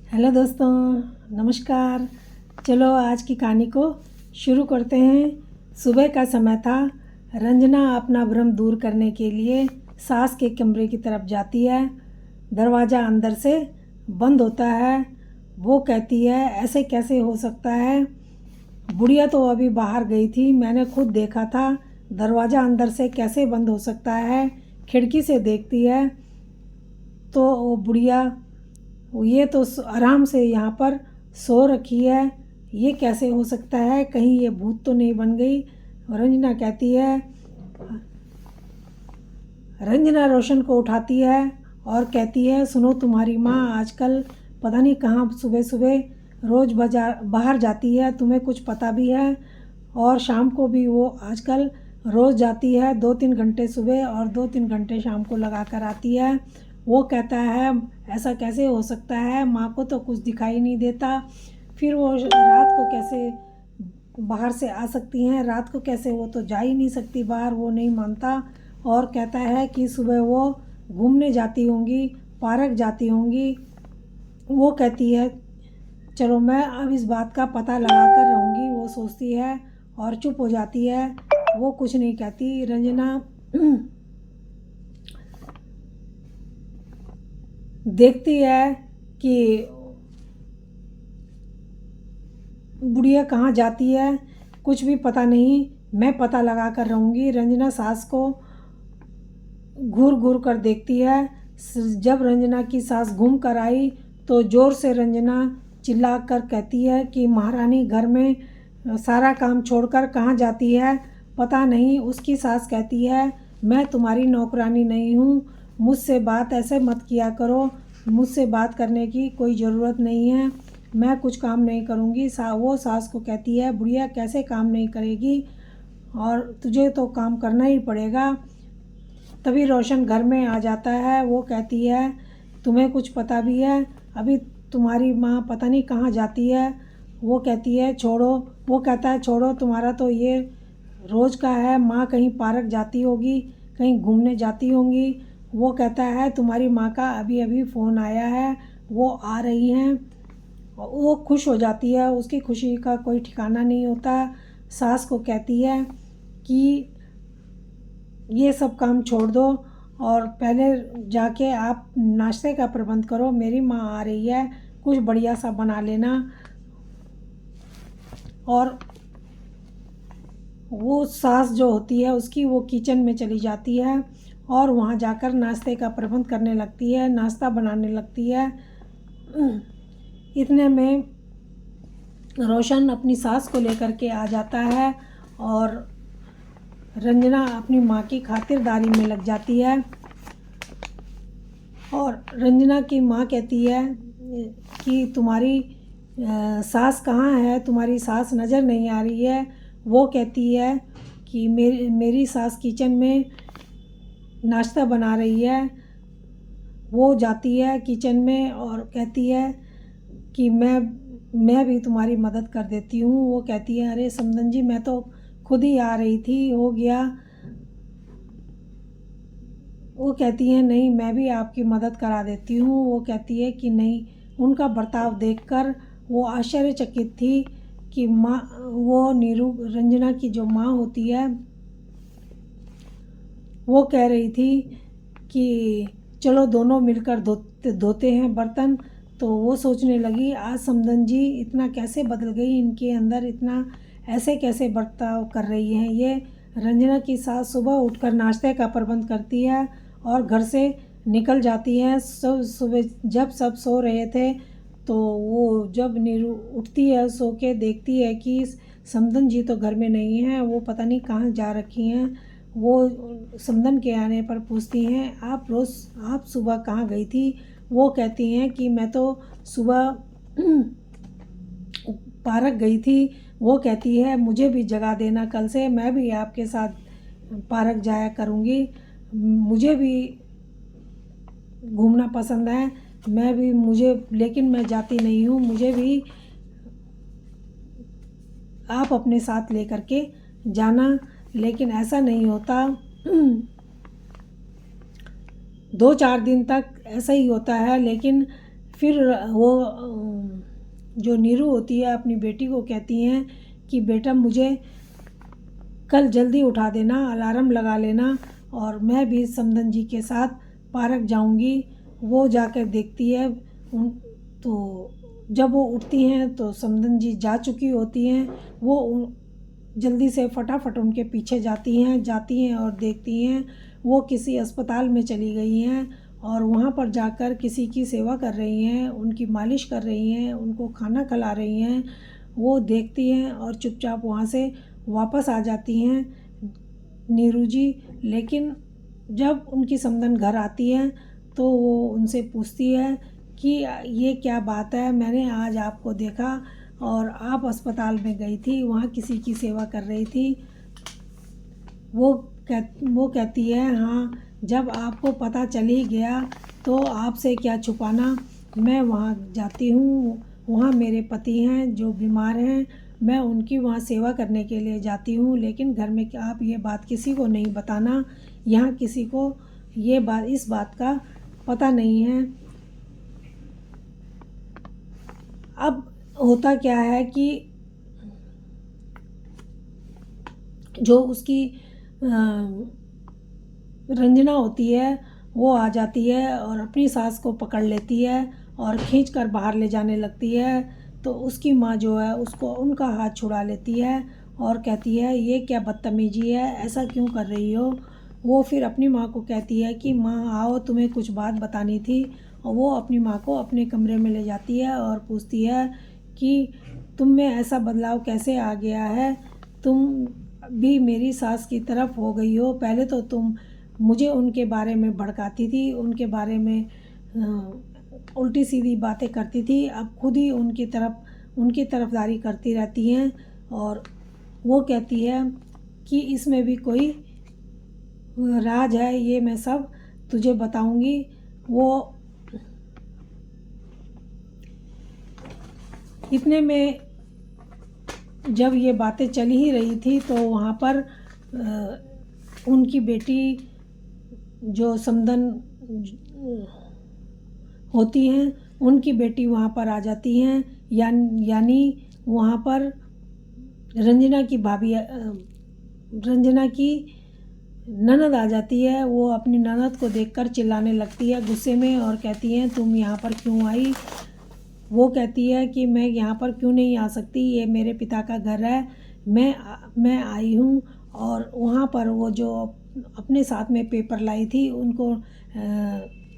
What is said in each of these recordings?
Hello दोस्तों, नमस्कार। चलो आज की कहानी को शुरू करते हैं। सुबह का समय था। रंजना अपना भ्रम दूर करने के लिए सास के कमरे की तरफ जाती है। दरवाज़ा अंदर से बंद होता है। वो कहती है, ऐसे कैसे हो सकता है? बुढ़िया तो अभी बाहर गई थी, मैंने खुद देखा था। दरवाज़ा अंदर से कैसे बंद हो सकता है? खिड़की से देखती है तो वो बुढ़िया, ये तो आराम से यहाँ पर सो रखी है, ये कैसे हो सकता है? कहीं ये भूत तो नहीं बन गई? रंजना कहती है। रंजना रोशन को उठाती है और कहती है, सुनो, तुम्हारी माँ आजकल पता नहीं कहाँ सुबह सुबह रोज़ बाजार बाहर जाती है, तुम्हें कुछ पता भी है? और शाम को भी वो आजकल रोज़ जाती है, 2-3 घंटे सुबह और 2-3 घंटे शाम को लगा कर आती है। वो कहता है, ऐसा कैसे हो सकता है? माँ को तो कुछ दिखाई नहीं देता, फिर वो रात को कैसे बाहर से आ सकती हैं? रात को कैसे? वो तो जा ही नहीं सकती बाहर। वो नहीं मानता और कहता है कि सुबह वो घूमने जाती होंगी, पार्क जाती होंगी। वो कहती है, चलो मैं अब इस बात का पता लगा कर रहूँगी। वो सोचती है और चुप हो जाती है। वो कुछ नहीं कहती। रंजना देखती है कि बुढ़िया कहाँ जाती है, कुछ भी पता नहीं, मैं पता लगा कर रहूँगी। रंजना सास को घूर घूर कर देखती है। जब रंजना की सास घूम कर आई तो ज़ोर से रंजना चिल्ला कर कहती है कि महारानी घर में सारा काम छोड़कर कहाँ जाती है? पता नहीं। उसकी सास कहती है, मैं तुम्हारी नौकरानी नहीं हूँ, मुझसे बात ऐसे मत किया करो, मुझसे बात करने की कोई ज़रूरत नहीं है, मैं कुछ काम नहीं करूँगी। वो सास को कहती है, बुढ़िया कैसे काम नहीं करेगी, और तुझे तो काम करना ही पड़ेगा। तभी रोशन घर में आ जाता है। वो कहती है, तुम्हें कुछ पता भी है? अभी तुम्हारी माँ पता नहीं कहाँ जाती है। वो कहती है, छोड़ो। वो कहता है, छोड़ो, तुम्हारा तो ये रोज़ का है। माँ कहीं पार्क जाती होगी, कहीं घूमने जाती होंगी। वो कहता है, तुम्हारी माँ का अभी अभी फ़ोन आया है, वो आ रही हैं। वो खुश हो जाती है, उसकी खुशी का कोई ठिकाना नहीं होता। सास को कहती है कि ये सब काम छोड़ दो और पहले जाके आप नाश्ते का प्रबंध करो, मेरी माँ आ रही है, कुछ बढ़िया सा बना लेना। और वो सास जो होती है उसकी, वो किचन में चली जाती है और वहाँ जाकर नाश्ते का प्रबंध करने लगती है, नाश्ता बनाने लगती है। इतने में रोशन अपनी सास को लेकर के आ जाता है और रंजना अपनी माँ की खातिरदारी में लग जाती है। और रंजना की माँ कहती है कि तुम्हारी सास कहाँ है? तुम्हारी सास नज़र नहीं आ रही है। वो कहती है कि मेरी सास किचन में नाश्ता बना रही है। वो जाती है किचन में और कहती है कि मैं भी तुम्हारी मदद कर देती हूँ। वो कहती है, अरे समधन जी, मैं तो खुद ही आ रही थी, हो गया। वो कहती है, नहीं, मैं भी आपकी मदद करा देती हूँ। वो कहती है कि नहीं। उनका बर्ताव देखकर वो आश्चर्यचकित थी कि माँ, वो नीरू, रंजना की जो माँ होती है, वो कह रही थी कि चलो दोनों मिलकर धोते हैं बर्तन। तो वो सोचने लगी, आज समधन जी इतना कैसे बदल गई, इनके अंदर इतना ऐसे कैसे बर्ताव कर रही हैं ये। रंजना की सास सुबह उठकर नाश्ते का प्रबंध करती है और घर से निकल जाती है। सब सुबह जब सब सो रहे थे तो वो जब नीरू उठती है सो के, देखती है कि समधन जी तो घर में नहीं हैं, वो पता नहीं कहाँ जा रखी हैं। वो समधन के आने पर पूछती हैं, आप सुबह कहाँ गई थी? वो कहती हैं कि मैं तो सुबह पार्क गई थी। वो कहती है, मुझे भी जगा देना, कल से मैं भी आपके साथ पार्क जाया करूँगी, मुझे भी घूमना पसंद है, लेकिन मैं जाती नहीं हूँ, मुझे भी आप अपने साथ लेकर के जाना। लेकिन ऐसा नहीं होता। 2-4 दिन तक ऐसा ही होता है, लेकिन फिर वो जो नीरू होती है अपनी बेटी को कहती हैं कि बेटा मुझे कल जल्दी उठा देना, अलार्म लगा लेना और मैं भी समदन जी के साथ पार्क जाऊंगी। वो जाकर देखती है तो जब वो उठती हैं तो समदन जी जा चुकी होती हैं। वो जल्दी से फटाफट उनके पीछे जाती हैं और देखती हैं वो किसी अस्पताल में चली गई हैं और वहाँ पर जाकर किसी की सेवा कर रही हैं, उनकी मालिश कर रही हैं, उनको खाना खिला रही हैं। वो देखती हैं और चुपचाप वहाँ से वापस आ जाती हैं नीरू जी। लेकिन जब उनकी समदन घर आती है तो वो उनसे पूछती है कि ये क्या बात है, मैंने आज आपको देखा और आप अस्पताल में गई थी, वहाँ किसी की सेवा कर रही थी। वो कहती है हाँ, जब आपको पता चल ही गया तो आपसे क्या छुपाना। मैं वहाँ जाती हूँ, वहाँ मेरे पति हैं जो बीमार हैं, मैं उनकी वहाँ सेवा करने के लिए जाती हूँ। लेकिन घर में आप ये बात किसी को नहीं बताना, यहाँ किसी को इस बात का पता नहीं है। अब होता क्या है कि जो उसकी रंजना होती है वो आ जाती है और अपनी सास को पकड़ लेती है और खींच कर बाहर ले जाने लगती है। तो उसकी माँ जो है उसको उनका हाथ छुड़ा लेती है और कहती है ये क्या बदतमीजी है, ऐसा क्यों कर रही हो। वो फिर अपनी माँ को कहती है कि माँ आओ, तुम्हें कुछ बात बतानी थी। और वो अपनी माँ को अपने कमरे में ले जाती है और पूछती है कि तुम में ऐसा बदलाव कैसे आ गया है, तुम भी मेरी सास की तरफ हो गई हो। पहले तो तुम मुझे उनके बारे में भड़काती थी, उनके बारे में उल्टी सीधी बातें करती थी, अब खुद ही उनकी तरफदारी करती रहती हैं। और वो कहती है कि इसमें भी कोई राज है, ये मैं सब तुझे बताऊंगी। वो इतने में जब ये बातें चल ही रही थी तो वहाँ पर उनकी बेटी जो समदन होती हैं, उनकी बेटी वहाँ पर आ जाती हैं। यानी वहाँ पर रंजना की ननद आ जाती है। वो अपनी ननद को देखकर चिल्लाने लगती है गुस्से में और कहती हैं तुम यहाँ पर क्यों आई। वो कहती है कि मैं यहाँ पर क्यों नहीं आ सकती, ये मेरे पिता का घर है, मैं आई हूँ। और वहाँ पर वो जो अपने साथ में पेपर लाई थी उनको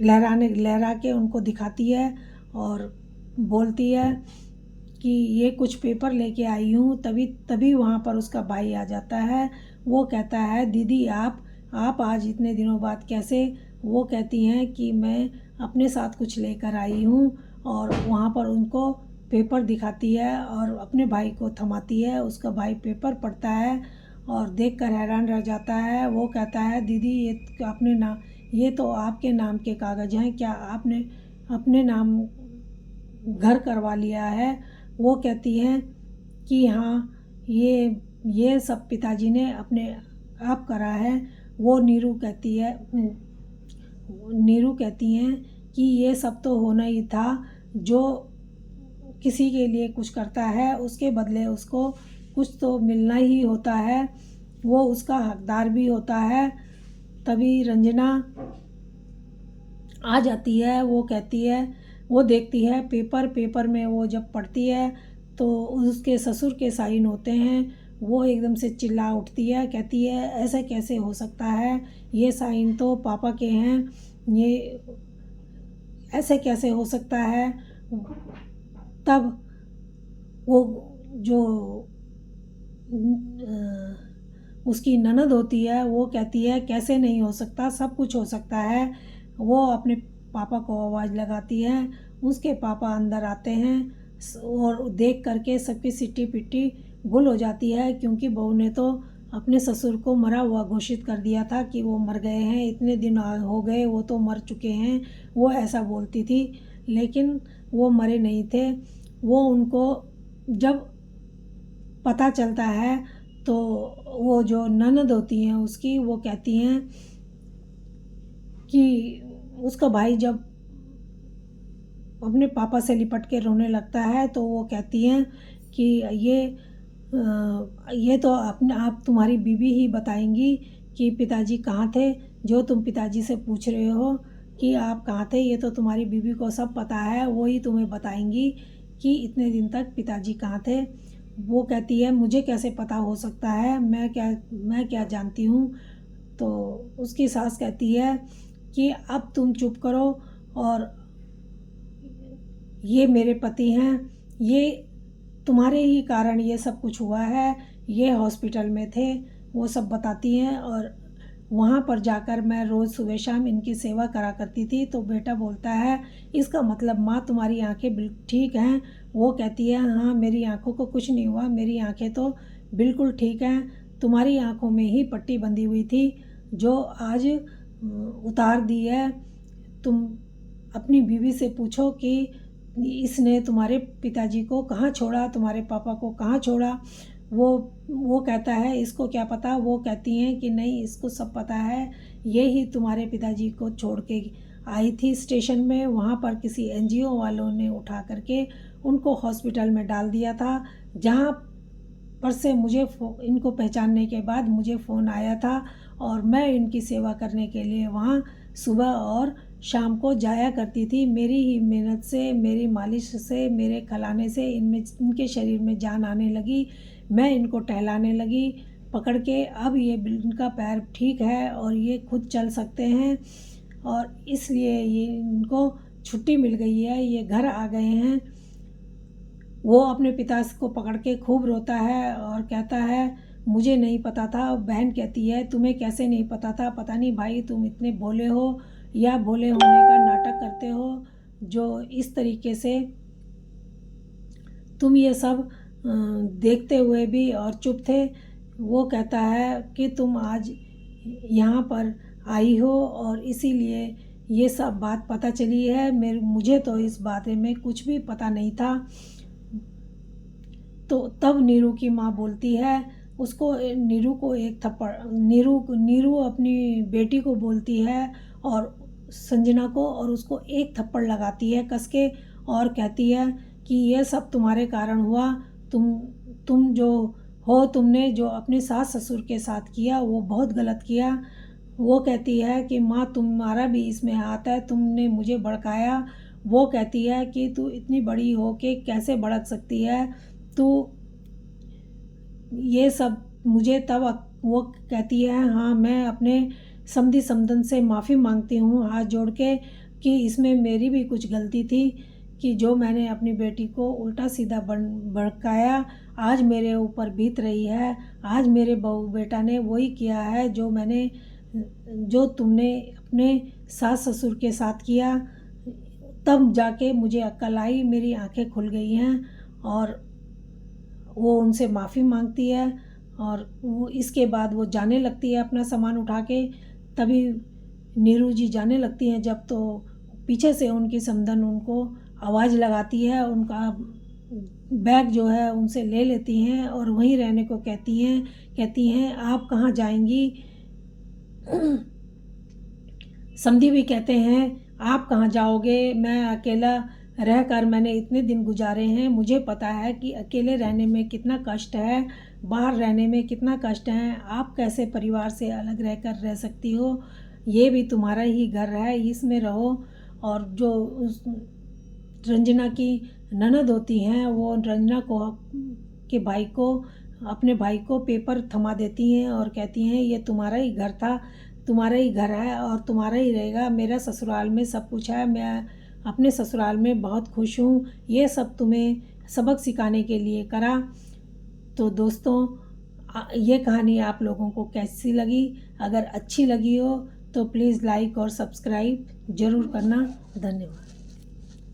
लहरा के उनको दिखाती है और बोलती है कि ये कुछ पेपर लेके आई हूँ। तभी वहाँ पर उसका भाई आ जाता है। वो कहता है दीदी आप आज इतने दिनों बाद कैसे। वो कहती हैं कि मैं अपने साथ कुछ लेकर आई हूँ और वहाँ पर उनको पेपर दिखाती है और अपने भाई को थमाती है। उसका भाई पेपर पढ़ता है और देखकर हैरान रह जाता है। वो कहता है दीदी ये तो आपके नाम के कागज़ हैं, क्या आपने अपने नाम घर करवा लिया है। वो कहती हैं कि हाँ, ये सब पिताजी ने अपने आप करा है। वो नीरू कहती हैं कि ये सब तो होना ही था, जो किसी के लिए कुछ करता है उसके बदले उसको कुछ तो मिलना ही होता है, वो उसका हकदार भी होता है। तभी रंजना आ जाती है। वो कहती है, वो देखती है पेपर में वो जब पढ़ती है तो उसके ससुर के साइन होते हैं। वो एकदम से चिल्ला उठती है, कहती है ऐसा कैसे हो सकता है, ये साइन तो पापा के हैं, ये ऐसे कैसे हो सकता है। तब वो जो उसकी ननद होती है वो कहती है कैसे नहीं हो सकता, सब कुछ हो सकता है। वो अपने पापा को आवाज़ लगाती है। उसके पापा अंदर आते हैं और देख करके सबकी सिट्टी पिट्टी गुल हो जाती है, क्योंकि बहू ने तो अपने ससुर को मरा हुआ घोषित कर दिया था कि वो मर गए हैं, इतने दिन हो गए, वो तो मर चुके हैं। वो ऐसा बोलती थी, लेकिन वो मरे नहीं थे। वो उनको जब पता चलता है तो वो जो ननद होती हैं उसकी, वो कहती हैं कि उसका भाई जब अपने पापा से लिपट के रोने लगता है। तो वो कहती हैं कि ये तो अपने आप तुम्हारी बीवी ही बताएंगी कि पिताजी कहाँ थे। जो तुम पिताजी से पूछ रहे हो कि आप कहाँ थे, ये तो तुम्हारी बीवी को सब पता है, वो ही तुम्हें बताएंगी कि इतने दिन तक पिताजी कहाँ थे। वो कहती है मुझे कैसे पता हो सकता है, मैं क्या जानती हूँ। तो उसकी सास कहती है कि अब तुम चुप करो, और ये मेरे पति हैं, ये तुम्हारे ही कारण ये सब कुछ हुआ है, ये हॉस्पिटल में थे, वो सब बताती हैं। और वहाँ पर जाकर मैं रोज़ सुबह शाम इनकी सेवा करा करती थी। तो बेटा बोलता है इसका मतलब माँ तुम्हारी आंखें बिल्कुल ठीक हैं। वो कहती है हाँ, मेरी आंखों को कुछ नहीं हुआ, मेरी आंखें तो बिल्कुल ठीक हैं। तुम्हारी आंखों में ही पट्टी बंधी हुई थी जो आज उतार दी है। तुम अपनी बीवी से पूछो कि इसने तुम्हारे पिताजी को कहाँ छोड़ा, तुम्हारे पापा को कहाँ छोड़ा। वो कहता है इसको क्या पता। वो कहती हैं कि नहीं, इसको सब पता है, ये ही तुम्हारे पिताजी को छोड़ के आई थी स्टेशन में। वहाँ पर किसी एनजीओ वालों ने उठा करके उनको हॉस्पिटल में डाल दिया था, जहाँ पर से मुझे इनको पहचानने के बाद मुझे फ़ोन आया था, और मैं इनकी सेवा करने के लिए वहाँ सुबह और शाम को जाया करती थी। मेरी ही मेहनत से, मेरी मालिश से, मेरे खिलाने से इनके शरीर में जान आने लगी। मैं इनको टहलाने लगी पकड़ के। अब ये इनका पैर ठीक है और ये खुद चल सकते हैं, और इसलिए ये इनको छुट्टी मिल गई है, ये घर आ गए हैं। वो अपने पिता को पकड़ के खूब रोता है और कहता है मुझे नहीं पता था। बहन कहती है तुम्हें कैसे नहीं पता था, पता नहीं भाई, तुम इतने भोले हो या भोले होने का नाटक करते हो जो इस तरीके से तुम ये सब देखते हुए भी और चुप थे। वो कहता है कि तुम आज यहाँ पर आई हो और इसीलिए ये सब बात पता चली है। मुझे तो इस बारे में कुछ भी पता नहीं था। तो तब नीरू की माँ बोलती है उसको, नीरू को एक थप्पड़, नीरू अपनी बेटी को बोलती है और संजना को, और उसको एक थप्पड़ लगाती है कस के, और कहती है कि ये सब तुम्हारे कारण हुआ। तुम जो हो, तुमने जो अपने सास ससुर के साथ किया वो बहुत गलत किया। वो कहती है कि माँ तुम्हारा भी इसमें हाथ है, तुमने मुझे भड़काया। वो कहती है कि तू इतनी बड़ी हो के कैसे भड़क सकती है, तू ये सब मुझे तब। वो कहती है हाँ, मैं अपने समधी समधन से माफ़ी मांगती हूँ हाथ जोड़ के कि इसमें मेरी भी कुछ गलती थी, कि जो मैंने अपनी बेटी को उल्टा सीधा भड़काया आज मेरे ऊपर बीत रही है। आज मेरे बहू बेटा ने वही किया है जो तुमने अपने सास ससुर के साथ किया। तब जाके मुझे अक्ल आई, मेरी आंखें खुल गई हैं। और वो उनसे माफ़ी मांगती है, और वो इसके बाद वो जाने लगती है अपना सामान उठा के। तभी नीरू जी जाने लगती हैं जब, तो पीछे से उनकी समधन उनको आवाज़ लगाती है, उनका बैग जो है उनसे ले लेती हैं और वहीं रहने को कहती हैं आप कहाँ जाएंगी। समधी भी कहते हैं आप कहाँ जाओगे, मैं अकेला रहकर मैंने इतने दिन गुजारे हैं, मुझे पता है कि अकेले रहने में कितना कष्ट है, बाहर रहने में कितना कष्ट है। आप कैसे परिवार से अलग रहकर रह सकती हो, ये भी तुम्हारा ही घर है, इसमें रहो। और जो रंजना की ननद होती हैं वो रंजना के भाई को, अपने भाई को पेपर थमा देती हैं और कहती हैं ये तुम्हारा ही घर था, तुम्हारा ही घर है और तुम्हारा ही रहेगा। मेरा ससुराल में सब कुछ है, मैं अपने ससुराल में बहुत खुश हूँ, ये सब तुम्हें सबक सिखाने के लिए करा। तो दोस्तों, ये कहानी आप लोगों को कैसी लगी? अगर अच्छी लगी हो तो प्लीज़ लाइक और सब्सक्राइब ज़रूर करना। धन्यवाद।